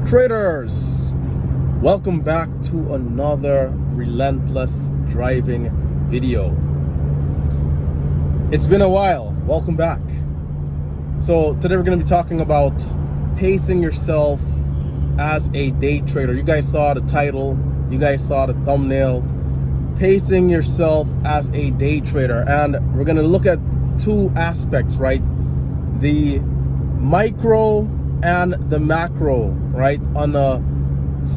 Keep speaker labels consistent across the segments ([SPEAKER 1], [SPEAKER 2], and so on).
[SPEAKER 1] Traders, welcome back to another Relentless driving video. It's been a while. Welcome back. So today we're going to be talking about pacing yourself as a day trader. You guys saw the title, you guys saw the thumbnail, pacing yourself as a day trader. And we're going to look at two aspects, right? The micro and the macro, right? On a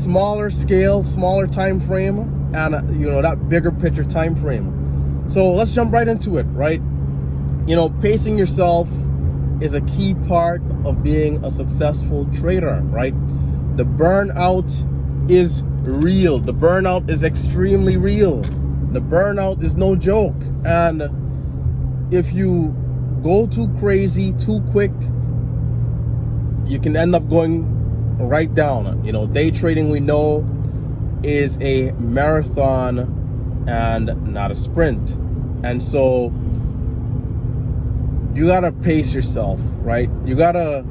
[SPEAKER 1] smaller scale, smaller time frame, and that bigger picture time frame. So let's jump right into it, right? Pacing yourself is a key part of being a successful trader, right? The burnout is real. The burnout is extremely real. The burnout is no joke. And if you go too crazy, too quick, you can end up going right down. Day trading, we know, is a marathon and not a sprint. And so you gotta pace yourself, right? You gotta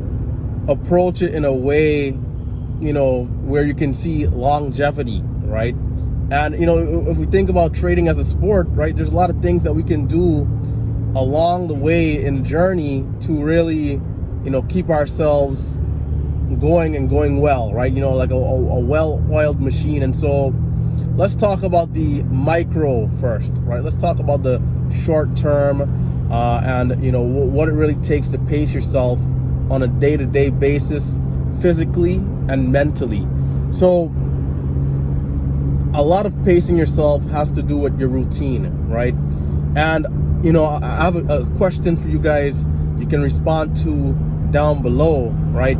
[SPEAKER 1] approach it in a way, where you can see longevity, right? And, if we think about trading as a sport, right, there's a lot of things that we can do along the way in the journey to really, keep ourselves going and going well, right? Like a well-oiled machine. And so let's talk about the micro first, right? Let's talk about the short term and, what it really takes to pace yourself on a day-to-day basis, physically and mentally. So a lot of pacing yourself has to do with your routine, right? And, I have a question for you guys you can respond to down below, right?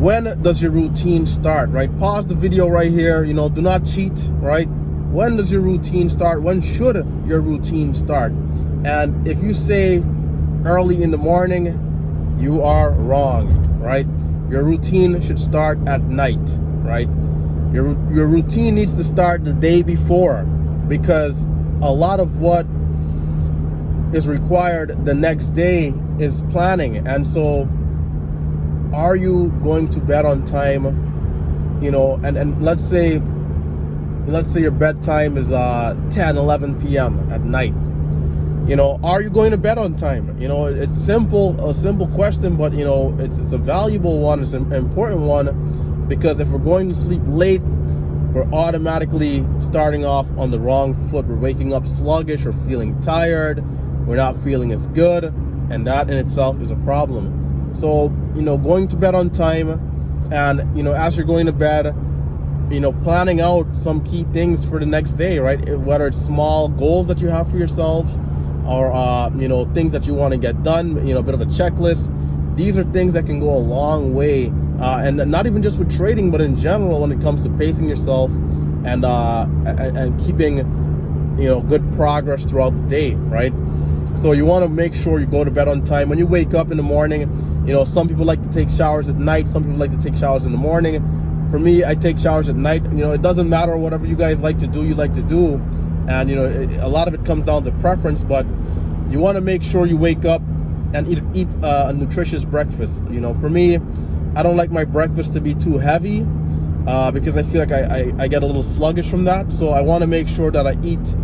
[SPEAKER 1] When does your routine start, right? Pause the video right here, do not cheat, right? When does your routine start? When should your routine start? And if you say early in the morning, you are wrong, right? Your routine should start at night, right? Your routine needs to start the day before, because a lot of what is required the next day is planning. And so are you going to bed on time? And let's say your bedtime is 10-11 p.m. at night. Are you going to bed on time? It's a simple question, but it's a valuable one. It's an important one, because if we're going to sleep late, we're automatically starting off on the wrong foot. We're waking up sluggish or feeling tired. We're not feeling as good, and that in itself is a problem. So, going to bed on time, and, as you're going to bed, planning out some key things for the next day, right? Whether it's small goals that you have for yourself, or, things that you want to get done, a bit of a checklist. These are things that can go a long way. And not even just with trading, but in general when it comes to pacing yourself and keeping, good progress throughout the day, right? So you want to make sure you go to bed on time. When you wake up in the morning, some people like to take showers at night. Some people like to take showers in the morning. For me, I take showers at night. It doesn't matter, whatever you guys like to do, you like to do. And, a lot of it comes down to preference, but you want to make sure you wake up and eat a nutritious breakfast. For me, I don't like my breakfast to be too heavy because I feel like I get a little sluggish from that. So I want to make sure that I eat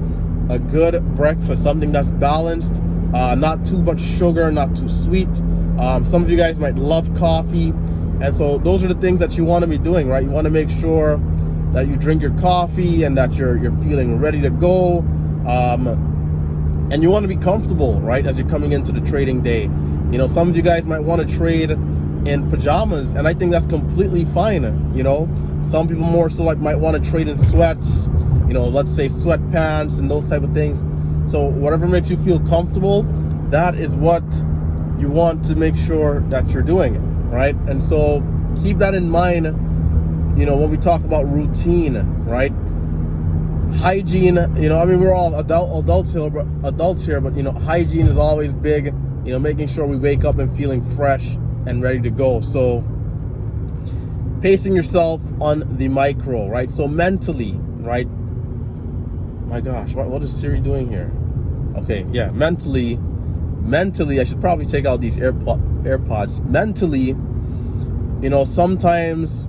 [SPEAKER 1] a good breakfast, something that's balanced, not too much sugar, not too sweet. Some of you guys might love coffee. And so those are the things that you want to be doing, right? You want to make sure that you drink your coffee and that you're feeling ready to go. And you want to be comfortable, right, as you're coming into the trading day. Some of you guys might want to trade in pajamas, and I think that's completely fine. Some people more so might want to trade in sweats, let's say sweatpants and those type of things. So whatever makes you feel comfortable, that is what you want to make sure that you're doing, right? And so keep that in mind, when we talk about routine, right? Hygiene, we're all adults here, but hygiene is always big. Making sure we wake up and feeling fresh and ready to go. So pacing yourself on the micro, right? So mentally, right? My gosh, what is Siri doing here? Okay, yeah, mentally, I should probably take out these AirPods. Mentally, sometimes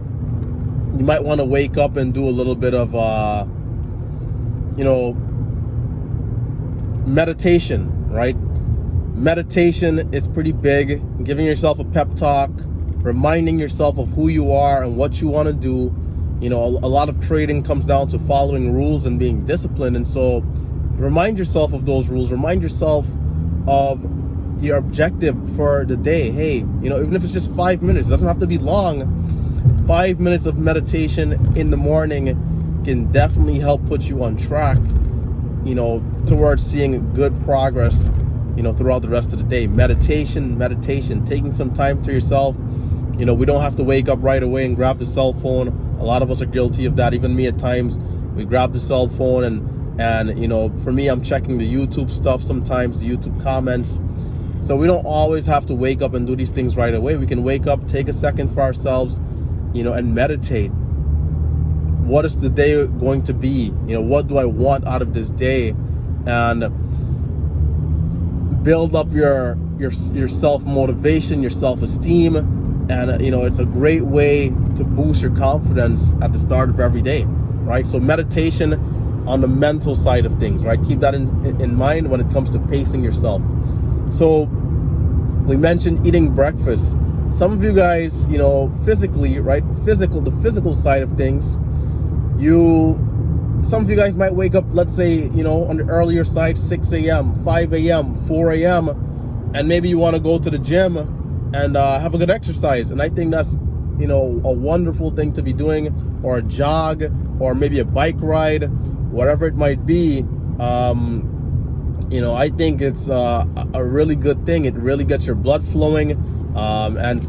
[SPEAKER 1] you might want to wake up and do a little bit of meditation, right? Meditation is pretty big. Giving yourself a pep talk, reminding yourself of who you are and what you want to do. A lot of trading comes down to following rules and being disciplined. And so remind yourself of those rules. Remind yourself of your objective for the day. Hey, even if it's just 5 minutes, it doesn't have to be long. 5 minutes of meditation in the morning can definitely help put you on track, towards seeing good progress, throughout the rest of the day. Meditation, taking some time to yourself. We don't have to wake up right away and grab the cell phone. A lot of us are guilty of that, even me at times. We grab the cell phone and for me, I'm checking the YouTube stuff sometimes, the YouTube comments. So we don't always have to wake up and do these things right away. We can wake up, take a second for ourselves, and meditate. What is the day going to be? What do I want out of this day? And build up your self-motivation, your self-esteem. And it's a great way to boost your confidence at the start of every day, right? So meditation on the mental side of things, right? Keep that in mind when it comes to pacing yourself. So we mentioned eating breakfast. Some of you guys, physically, right? The physical side of things, some of you guys might wake up, let's say, on the earlier side, 6 a.m., 5 a.m., 4 a.m., and maybe you want to go to the gym and have a good exercise. And I think that's, a wonderful thing to be doing, or a jog, or maybe a bike ride, whatever it might be. I think it's a really good thing. It really gets your blood flowing, and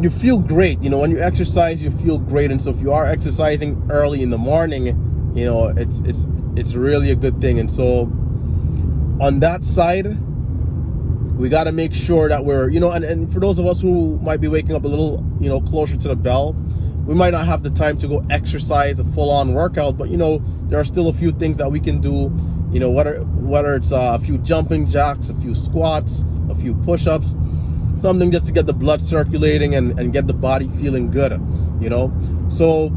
[SPEAKER 1] you feel great. When you exercise, you feel great. And so if you are exercising early in the morning, it's really a good thing. And so on that side, we got to make sure that we're, and for those of us who might be waking up a little, closer to the bell, we might not have the time to go exercise a full-on workout, but there are still a few things that we can do, whether it's a few jumping jacks, a few squats, a few push-ups, something just to get the blood circulating and get the body feeling good, So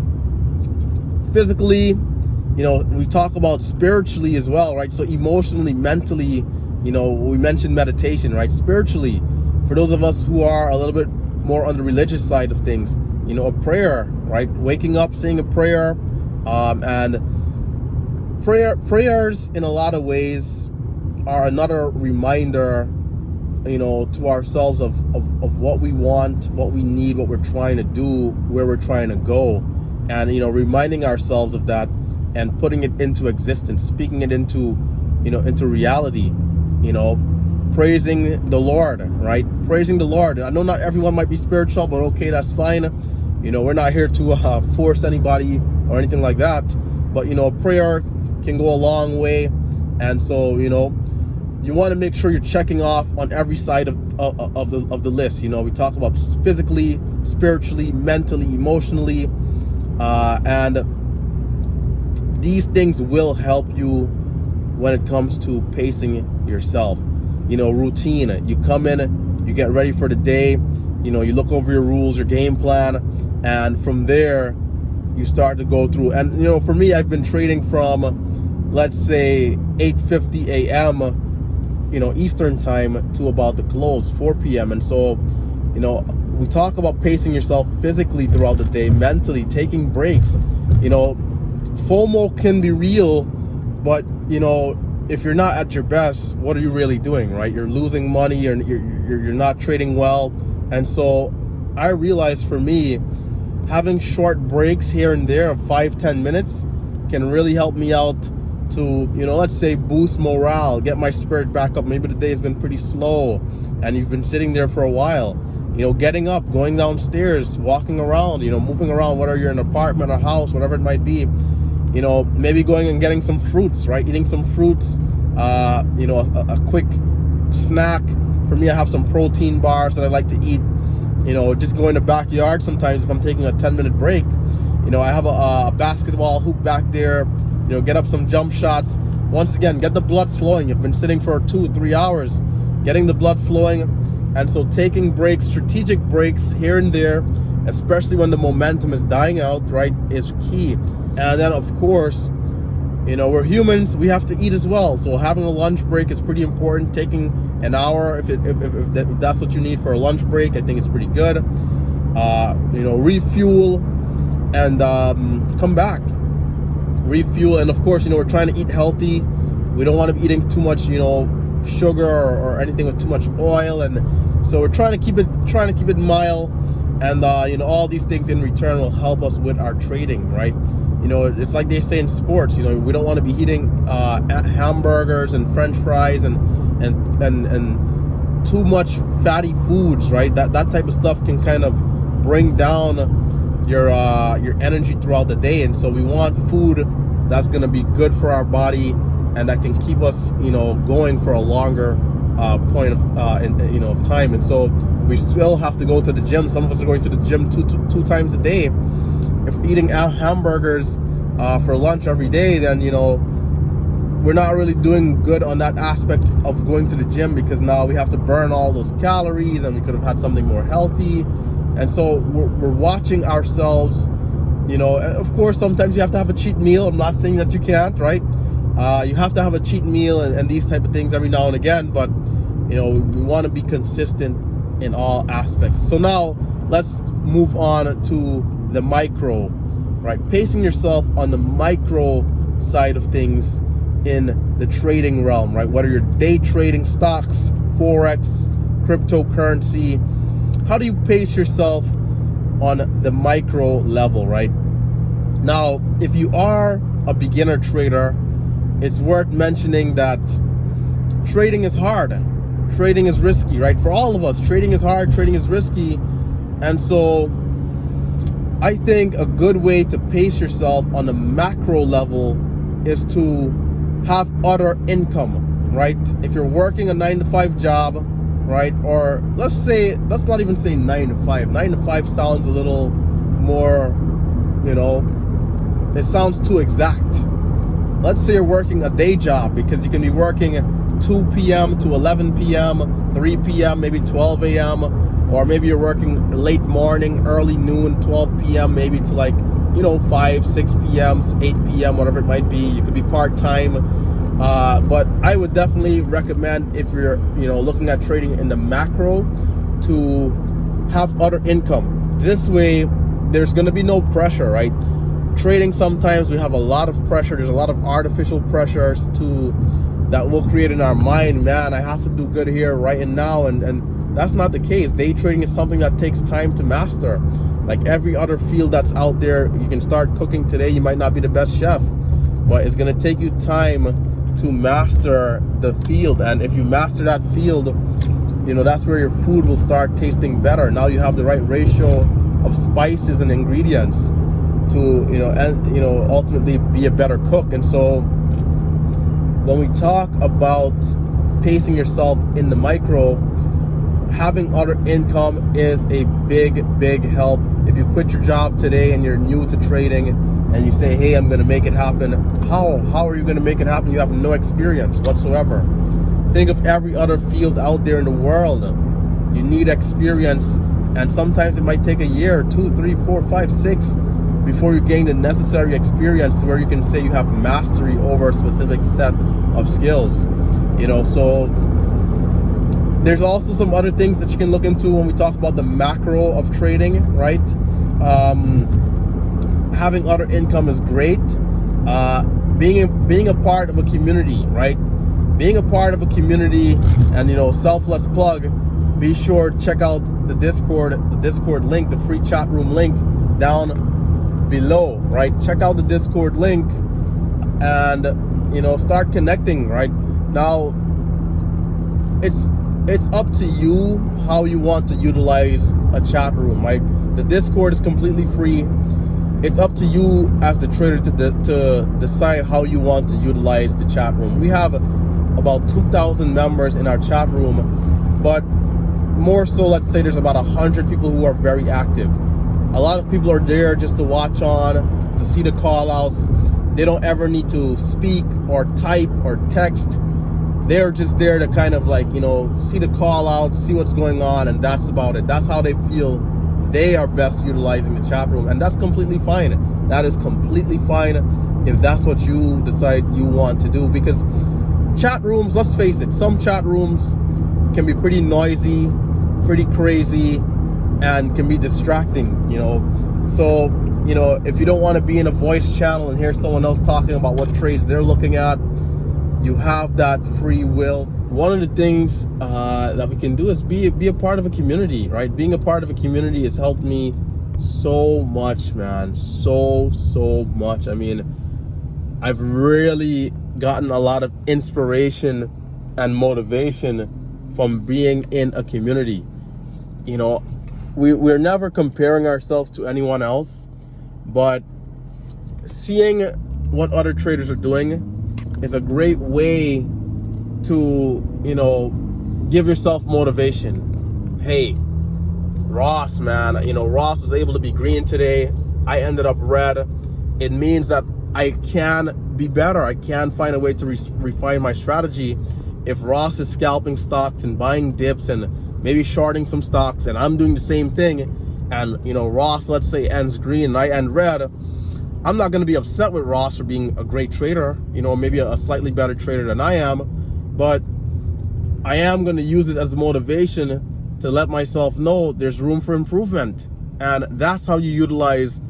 [SPEAKER 1] physically, we talk about spiritually as well, right? So emotionally, mentally, we mentioned meditation, right? Spiritually, for those of us who are a little bit more on the religious side of things, a prayer, right? Waking up, saying a prayer, and prayers in a lot of ways are another reminder, to ourselves of what we want, what we need, what we're trying to do, where we're trying to go, and reminding ourselves of that and putting it into existence, speaking it into reality. Praising the Lord, right? Praising the Lord. I know not everyone might be spiritual, but okay, that's fine. We're not here to force anybody or anything like that. But prayer can go a long way, and so you want to make sure you're checking off on every side of the list. We talk about physically, spiritually, mentally, emotionally, and these things will help you when it comes to pacing yourself. Routine. You come in, you get ready for the day, you look over your rules, your game plan, and from there you start to go through. And for me, I've been trading from, let's say, 8:50 a.m. Eastern time to about the close, 4 p.m. And so we talk about pacing yourself physically throughout the day, mentally, taking breaks. FOMO can be real, but if you're not at your best, what are you really doing, right? You're losing money, you're not trading well. And so I realized, for me, having short breaks here and there of 5-10 minutes can really help me out to, let's say, boost morale, get my spirit back up. Maybe the day has been pretty slow and you've been sitting there for a while. Getting up, going downstairs, walking around, moving around, whether you're in an apartment or house, whatever it might be. Maybe going and getting some fruits, right? Eating some fruits, a quick snack. For me, I have some protein bars that I like to eat. Just go in the backyard sometimes if I'm taking a 10-minute break. I have a basketball hoop back there. Get up some jump shots. Once again, get the blood flowing. You've been sitting for 2-3 hours, getting the blood flowing. And so taking breaks, strategic breaks here and there, especially when the momentum is dying out, right, is key. And then of course, you know, we're humans, we have to eat as well. So having a lunch break is pretty important. Taking an hour, if that's what you need for a lunch break, I think it's pretty good. You know, refuel and come back. Refuel, and of course, you know, we're trying to eat healthy. We don't want to be eating too much, you know, sugar or anything with too much oil, and so we're trying to keep it mild. And you know, all these things in return will help us with our trading, right? You know, it's like they say in sports, you know, we don't want to be eating hamburgers and French fries and too much fatty foods, right? That type of stuff can kind of bring down your energy throughout the day. And so we want food that's going to be good for our body and that can keep us, you know, going for a longer point of you know, of time. And so we still have to go to the gym. Some of us are going to the gym two times a day. If we're eating hamburgers for lunch every day, then, you know, we're not really doing good on that aspect of going to the gym, because now we have to burn all those calories and we could have had something more healthy. And so we're watching ourselves, you know. Of course, sometimes you have to have a cheat meal. I'm not saying that you can't, right? You have to have a cheat meal and these type of things every now and again, but, you know, we want to be consistent in all aspects. So now let's move on to the micro, right? Pacing yourself on the micro side of things in the trading realm, right? Whether you're day trading stocks, forex, cryptocurrency, how do you pace yourself on the micro level, right? Now, if you are a beginner trader, it's worth mentioning that trading is hard. Trading is risky, right? For all of us, trading is hard, trading is risky. And so I think a good way to pace yourself on the macro level is to have other income, right? If you're working a 9-to-5 job, right? Or let's not even say 9 to 5. 9 to 5 sounds a little more, you know, it sounds too exact. Let's say you're working a day job, because you can be working 2 p.m. to 11 p.m., 3 p.m., maybe 12 a.m., or maybe you're working late morning, early noon, 12 p.m., maybe to, like, you know, 5, 6 p.m., 8 p.m., whatever it might be. You could be part-time. But I would definitely recommend, if you're, you know, looking at trading in the macro, to have other income. This way, there's going to be no pressure, right? Trading, sometimes we have a lot of pressure. There's a lot of artificial pressures that we'll create in our mind. Man, I have to do good here right and now, and that's not the case. Day trading is something that takes time to master. Like every other field that's out there, you can start cooking today. You might not be the best chef, but it's going to take you time to master the field. And if you master that field, you know, that's where your food will start tasting better. Now you have the right ratio of spices and ingredients to, you know, and, you know, ultimately be a better cook. And so when we talk about pacing yourself in the micro, having other income is a big help. If you quit your job today and you're new to trading and you say, hey, I'm gonna make it happen, how are you gonna make it happen? You have no experience whatsoever. Think of every other field out there in the world. You need experience, and sometimes it might take a year, 2, 3, 4, 5, 6 before you gain the necessary experience where you can say you have mastery over a specific set of skills. You know, so there's also some other things that you can look into when we talk about the macro of trading, right? Having other income is great. Being a part of a community, right? Being a part of a community, and, you know, selfless plug, be sure to check out the Discord link, the free chat room link down below, right? Check out the Discord link and, you know, start connecting, right? Now, it's up to you how you want to utilize a chat room, right? The Discord is completely free. It's up to you as the trader to decide how you want to utilize the chat room. We have about 2,000 members in our chat room, but more so, let's say there's about 100 people who are very active. A lot of people are there just to watch on, to see the call outs. They don't ever need to speak or type or text. They're just there to kind of, like, you know, see the call out, see what's going on, and that's about it. That's how they feel they are best utilizing the chat room, and that's completely fine. That is completely fine if that's what you decide you want to do, because chat rooms, let's face it, some chat rooms can be pretty noisy, pretty crazy, and can be distracting, you know. So, you know, if you don't want to be in a voice channel and hear someone else talking about what trades they're looking at, you have that free will. One of the things that we can do is be a part of a community, right? Being a part of a community has helped me so much, man, so much. I mean, I've really gotten a lot of inspiration and motivation from being in a community. You know, we're never comparing ourselves to anyone else, but seeing what other traders are doing is a great way to, you know, give yourself motivation. Hey, Ross, man, you know, Ross was able to be green today. I ended up red. It means that I can be better. I can find a way to refine my strategy. If Ross is scalping stocks and buying dips and maybe shorting some stocks, and I'm doing the same thing, and, you know, Ross, let's say, ends green and I end red, I'm not going to be upset with Ross for being a great trader, you know, maybe a slightly better trader than I am, but I am going to use it as motivation to let myself know there's room for improvement. And that's how you utilize,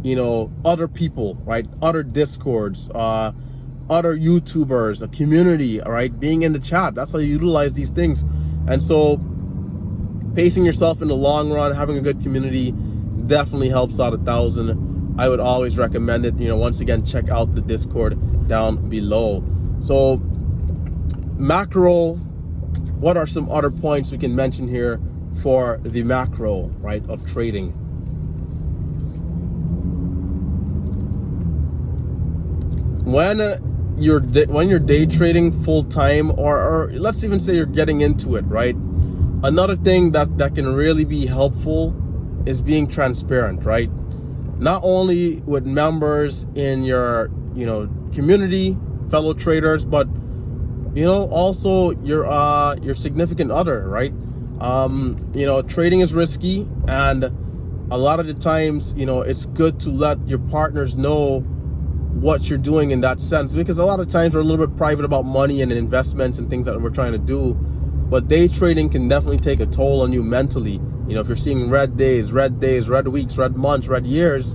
[SPEAKER 1] you know, other people, right? Other Discords, other YouTubers, a community, all right? Being in the chat, that's how you utilize these things. And so pacing yourself in the long run, having a good community definitely helps out 1,000. I would always recommend it. You know, once again, check out the Discord down below. So macro, what are some other points we can mention here for the macro, right, of trading? When you're day trading full time, or let's even say you're getting into it, right? Another thing that can really be helpful is being transparent, right? Not only with members in your, you know, community, fellow traders, but, you know, also your significant other, right? You know, trading is risky, and a lot of the times, you know, it's good to let your partners know what you're doing in that sense, because a lot of times we're a little bit private about money and investments and things that we're trying to do. But day trading can definitely take a toll on you mentally. You know, if you're seeing red days, red weeks, red months, red years,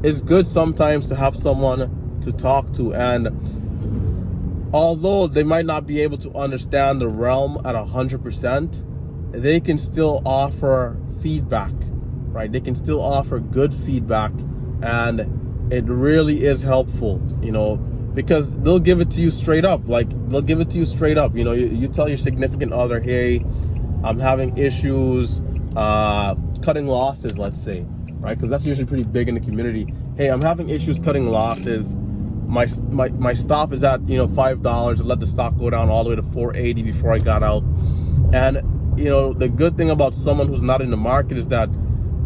[SPEAKER 1] it's good sometimes to have someone to talk to. And although they might not be able to understand the realm at 100%, they can still offer feedback, right? They can still offer good feedback, and it really is helpful, you know, because they'll give it to you straight up. Like, they'll give it to you straight up. You know, you tell your significant other, hey, I'm having issues cutting losses, let's say, right? Because that's usually pretty big in the community. Hey, I'm having issues cutting losses. My stop is at, you know, $5. I let the stock go down all the way to 480 before I got out. And, you know, the good thing about someone who's not in the market is that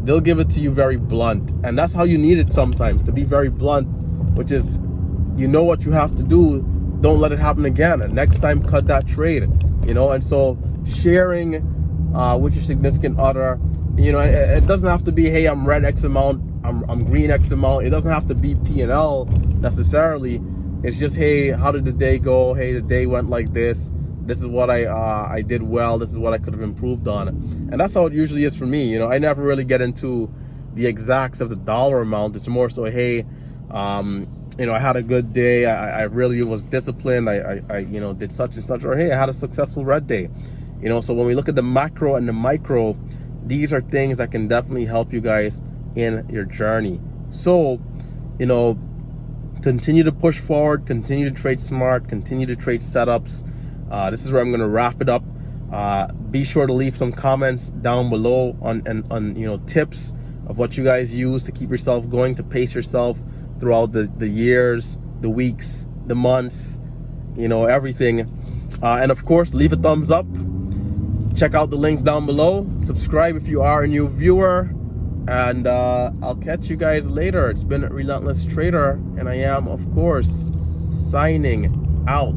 [SPEAKER 1] they'll give it to you very blunt. And that's how you need it sometimes, to be very blunt, which is, you know what you have to do. Don't let it happen again. And next time, cut that trade, you know. And so sharing with your significant other, you know, it doesn't have to be, hey, I'm red X amount, I'm green X amount. It doesn't have to be P&L necessarily. It's just, hey, how did the day go? Hey, the day went like this. This is what I did well. This is what I could have improved on. And that's how it usually is for me. You know, I never really get into the exacts of the dollar amount. It's more so, hey, you know, I had a good day. I really was disciplined. I you know, did such and such, or hey, I had a successful red day. You know, so when we look at the macro and the micro, these are things that can definitely help you guys in your journey. So, you know, continue to push forward, continue to trade smart, continue to trade setups. This is where I'm going to wrap it up. Be sure to leave some comments down below on you know, tips of what you guys use to keep yourself going, to pace yourself throughout the years, the weeks, the months, you know, everything. And of course, leave a thumbs up. Check out the links down below. Subscribe if you are a new viewer. And I'll catch you guys later. It's been Relentless Trader, and I am, of course, signing out.